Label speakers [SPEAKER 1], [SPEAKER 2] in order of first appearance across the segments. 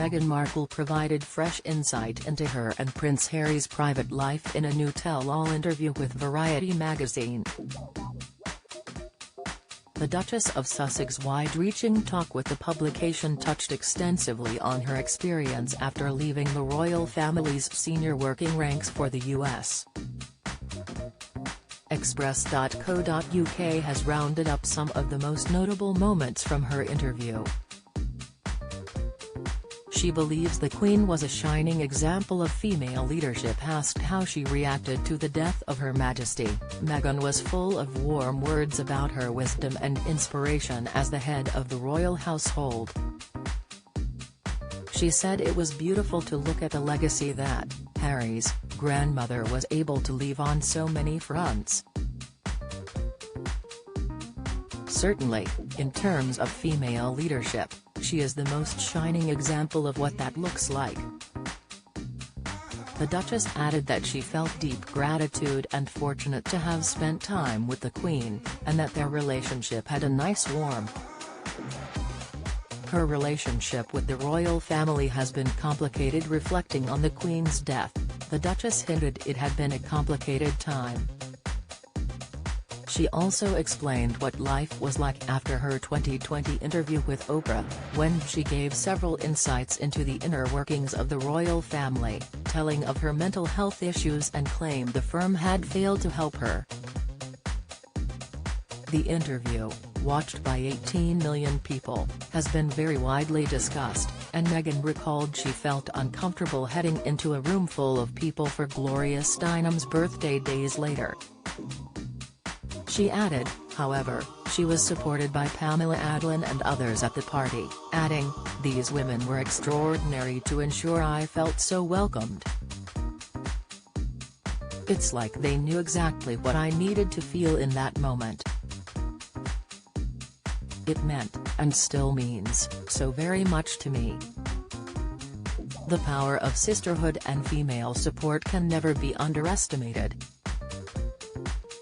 [SPEAKER 1] Meghan Markle provided fresh insight into her and Prince Harry's private life in a new tell-all interview with Variety magazine. The Duchess of Sussex wide-reaching talk with the publication touched extensively on her experience after leaving the royal family's senior working ranks for the US. Express.co.uk has rounded up some of the most notable moments from her interview. She believes the Queen was a shining example of female leadership. Asked how she reacted to the death of Her Majesty, Meghan was full of warm words about her wisdom and inspiration as the head of the royal household. She said it was beautiful to look at the legacy that Harry's grandmother was able to leave on so many fronts. Certainly, in terms of female leadership, she is the most shining example of what that looks like. The Duchess added that she felt deep gratitude and fortunate to have spent time with the Queen, and that their relationship had a nice warmth. Her relationship with the royal family has been complicated. Reflecting on the Queen's death, the Duchess hinted it had been a complicated time. She also explained what life was like after her 2020 interview with Oprah, when she gave several insights into the inner workings of the royal family, telling of her mental health issues and claimed the firm had failed to help her. The interview, watched by 18 million people, has been very widely discussed, and Meghan recalled she felt uncomfortable heading into a room full of people for Gloria Steinem's birthday days later. She added, however, she was supported by Pamela Adlon and others at the party, adding, "These women were extraordinary to ensure I felt so welcomed. It's like they knew exactly what I needed to feel in that moment. It meant, and still means, so very much to me." The power of sisterhood and female support can never be underestimated.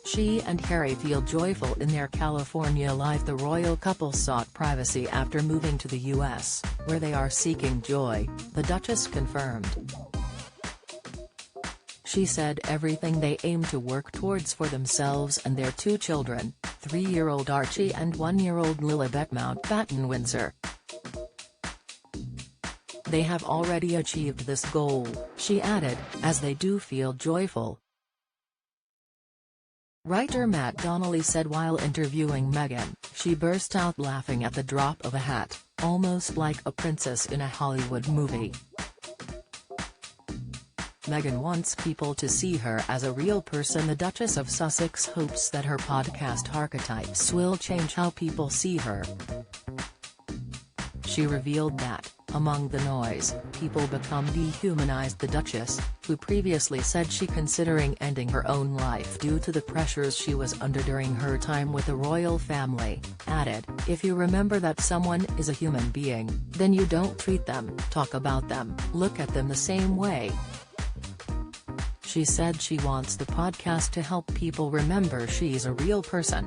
[SPEAKER 1] She and Harry feel joyful in their California life. The royal couple sought privacy after moving to the US, where they are seeking joy, the Duchess confirmed. She said everything they aim to work towards for themselves and their two children, 3-year-old Archie and 1-year-old Lilibet Mountbatten Windsor. They have already achieved this goal, she added, as they do feel joyful. Writer Matt Donnelly said while interviewing Meghan, she burst out laughing at the drop of a hat, almost like a princess in a Hollywood movie. Meghan wants people to see her as a real person. The Duchess of Sussex hopes that her podcast archetypes will change how people see her. She revealed that, among the noise, people become dehumanized. The Duchess, who previously said she considering ending her own life due to the pressures she was under during her time with the royal family, added, "If you remember that someone is a human being, then you don't treat them, talk about them, look at them the same way." She said she wants the podcast to help people remember she's a real person.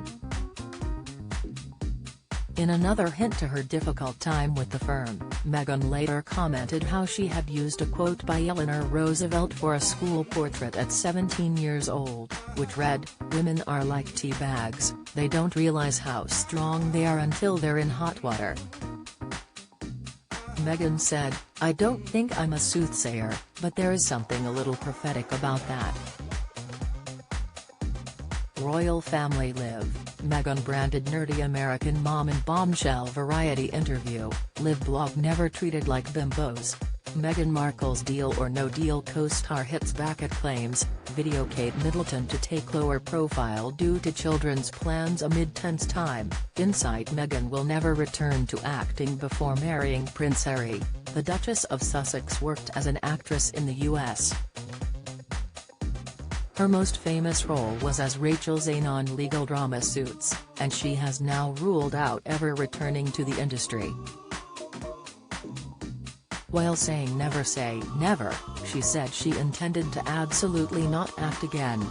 [SPEAKER 1] In another hint to her difficult time with the firm, Meghan later commented how she had used a quote by Eleanor Roosevelt for a school portrait at 17 years old, which read, "Women are like tea bags, they don't realize how strong they are until they're in hot water." Meghan said, "I don't think I'm a soothsayer, but there is something a little prophetic about that." Royal family live, Meghan branded nerdy American mom in bombshell Variety interview, live blog never treated like bimbos. Meghan Markle's Deal or No Deal co-star hits back at claims, video Kate Middleton to take lower profile due to children's plans amid tense time, insight Meghan will never return to acting before marrying Prince Harry. The Duchess of Sussex worked as an actress in the US. Her most famous role was as Rachel Zane on legal drama Suits, and she has now ruled out ever returning to the industry. While saying never say never, she said she intended to absolutely not act again.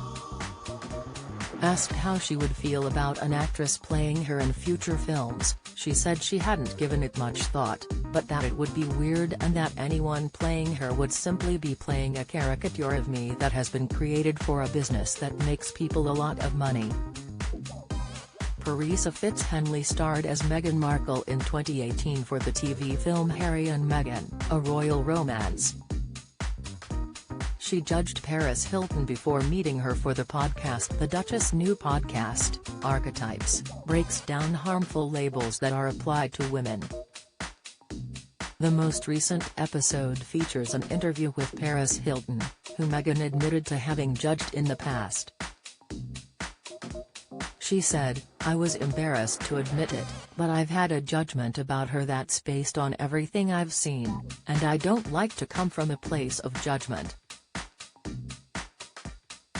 [SPEAKER 1] Asked how she would feel about an actress playing her in future films, She said she hadn't given it much thought, but that it would be weird and that anyone playing her would simply be playing a caricature of me that has been created for a business that makes people a lot of money. Parisa Fitz-Henley starred as Meghan Markle in 2018 for the TV film Harry and Meghan, a royal romance. She judged Paris Hilton before meeting her for the podcast. The Duchess' new podcast, Archetypes, breaks down harmful labels that are applied to women. The most recent episode features an interview with Paris Hilton, who Meghan admitted to having judged in the past. She said, "I was embarrassed to admit it, but I've had a judgment about her that's based on everything I've seen, and I don't like to come from a place of judgment.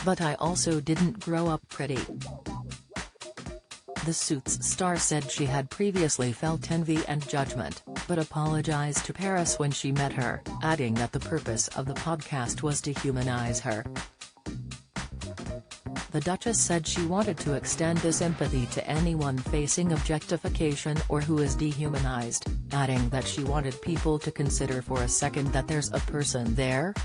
[SPEAKER 1] But I also didn't grow up pretty." The Suits star said she had previously felt envy and judgment, but apologized to Paris when she met her, adding that the purpose of the podcast was to humanize her. The Duchess said she wanted to extend this empathy to anyone facing objectification or who is dehumanized, adding that she wanted people to consider for a second that there's a person there,